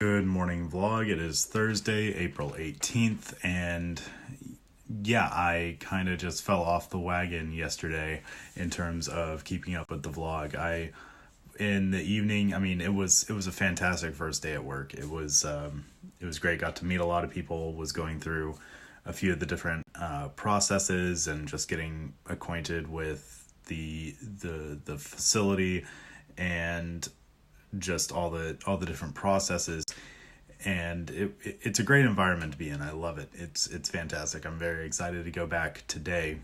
Good morning vlog. It is Thursday, April 18th, and yeah, I kind of just fell off the wagon yesterday in terms of keeping up with the vlog. In the evening, it was a fantastic first day at work. It was great. Got to meet a lot of people, was going through a few of the different processes and just getting acquainted with the facility and just all the different processes, and it's a great environment to be in. I love it. It's fantastic. I'm very excited to go back today.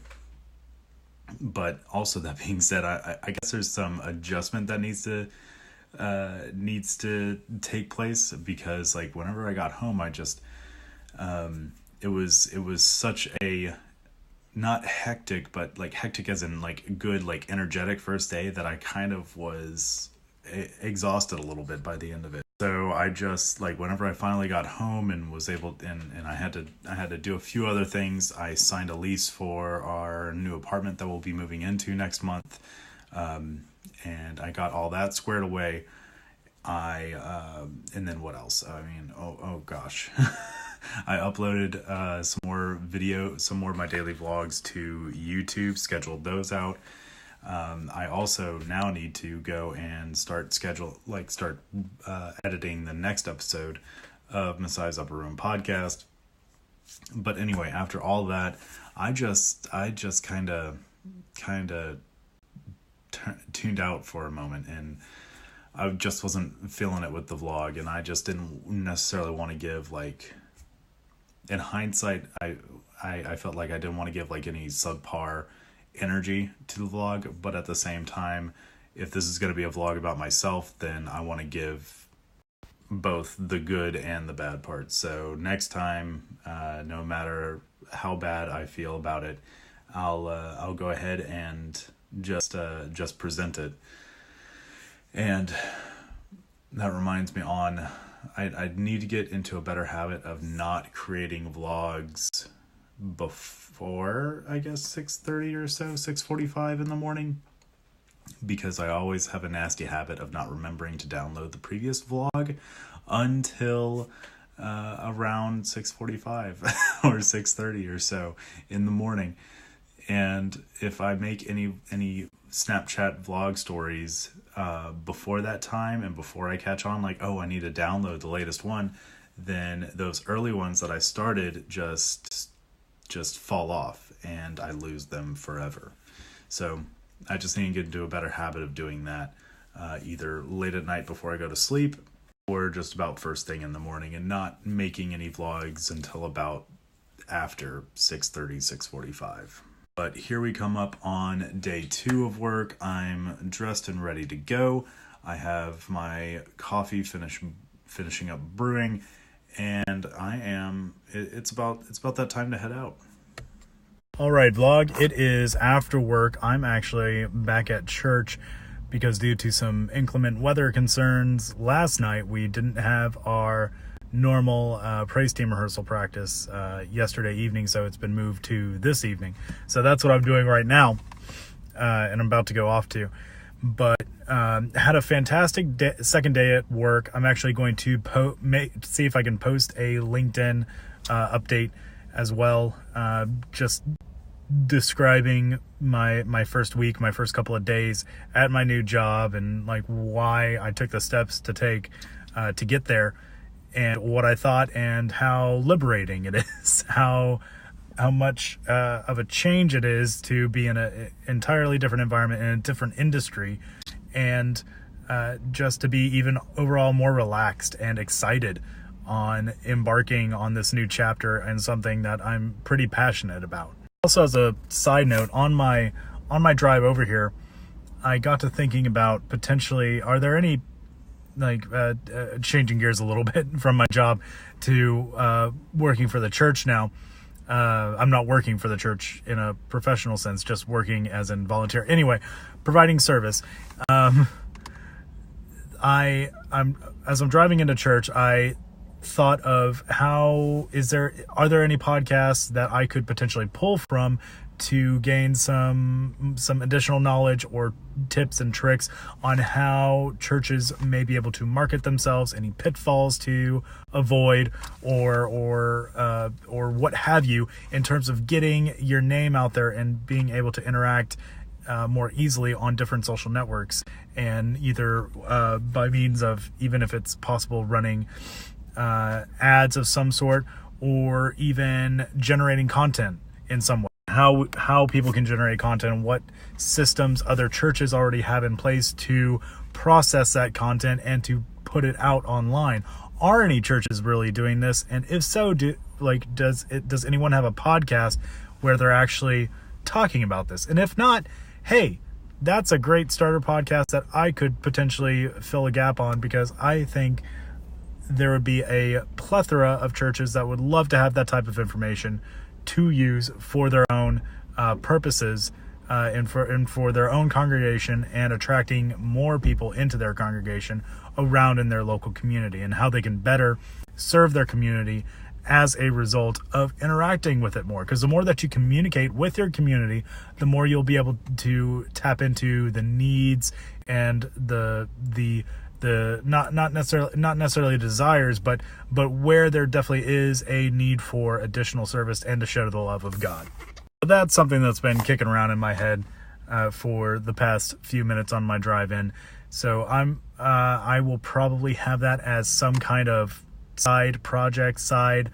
But also, that being said, I guess there's some adjustment that needs to take place, because like whenever I got home, I just it was such a not hectic, but like hectic as in like good, like energetic first day, that I kind of was exhausted a little bit by the end of it. So I just, like, whenever I finally got home and was able, and I had to do a few other things. I signed a lease for our new apartment that we'll be moving into next month, and I got all that squared away. And then what else? Oh gosh. I uploaded some more of my daily vlogs to YouTube, scheduled those out. I also now need to go and start editing the next episode of Messiah's Upper Room podcast. But anyway, after all that, I just kind of tuned out for a moment, and I just wasn't feeling it with the vlog, and I just didn't necessarily want to give, like, in hindsight, I felt like I didn't want to give like any subpar energy to the vlog, but at the same time, if this is going to be a vlog about myself, then I want to give both the good and the bad parts. So next time, no matter how bad I feel about it, I'll go ahead and just present it. And that reminds me, I need to get into a better habit of not creating vlogs before, I guess, 6:30 or so, 6:45 in the morning, because I always have a nasty habit of not remembering to download the previous vlog until around 6:45 or 6:30 or so in the morning. And if I make any Snapchat vlog stories before that time, and before I catch on, like, oh, I need to download the latest one, then those early ones that I started just fall off, and I lose them forever. So I just need to get into a better habit of doing that, either late at night before I go to sleep, or just about first thing in the morning, and not making any vlogs until about after 6:30, 6:45. But here we come up on day 2 of work. I'm dressed and ready to go. I have my coffee finishing up brewing, and it's about that time to head out. All right, vlog, it is after work. I'm actually back at church because due to some inclement weather concerns, last night we didn't have our normal praise team rehearsal practice yesterday evening, so it's been moved to this evening. So that's what I'm doing right now, and I'm about to go off to. But had a fantastic second day at work. I'm actually going to see if I can post a LinkedIn update as well, just describing my first week, my first couple of days at my new job, and like why I took the steps to take to get there, and what I thought, and how liberating it is, how much of a change it is to be in an entirely different environment, in a different industry, and just to be even overall more relaxed and excited on embarking on this new chapter and something that I'm pretty passionate about. Also, as a side note, on my drive over here, I got to thinking about potentially, are there any, like, changing gears a little bit from my job to working for the church now. I'm not working for the church in a professional sense, just working as in volunteer. Anyway, providing service. As I'm driving into church, I thought of are there any podcasts that I could potentially pull from to gain some additional knowledge or tips and tricks on how churches may be able to market themselves, any pitfalls to avoid, or what have you, in terms of getting your name out there and being able to interact more easily on different social networks, and either by means of, even if it's possible, running ads of some sort, or even generating content in some way. How people can generate content, and what systems other churches already have in place to process that content and to put it out online. Are any churches really doing this? And if so, does anyone have a podcast where they're actually talking about this? And if not, hey, that's a great starter podcast that I could potentially fill a gap on, because I think there would be a plethora of churches that would love to have that type of information to use for their own purposes, and for their own congregation, and attracting more people into their congregation around in their local community, and how they can better serve their community as a result of interacting with it more. Because the more that you communicate with your community, the more you'll be able to tap into the needs and the not necessarily desires, but where there definitely is a need for additional service and to show the love of God. That's something that's been kicking around in my head for the past few minutes on my drive in. So I will probably have that as some kind of side project, side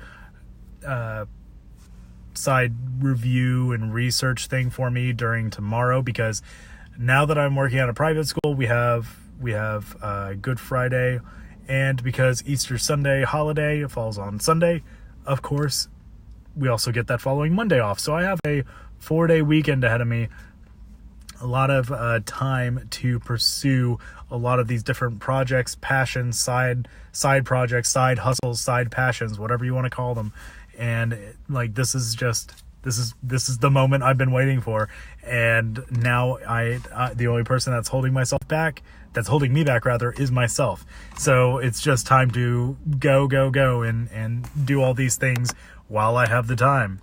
review and research thing for me during tomorrow, because now that I'm working at a private school, we have Good Friday, and because Easter Sunday holiday falls on Sunday, of course, we also get that following Monday off. So I have a 4-day weekend ahead of me, a lot of time to pursue a lot of these different projects, passions, side projects, side hustles, side passions, whatever you want to call them. And this is the moment I've been waiting for. And now the only person that's holding me back rather, is myself. So it's just time to go and do all these things while I have the time.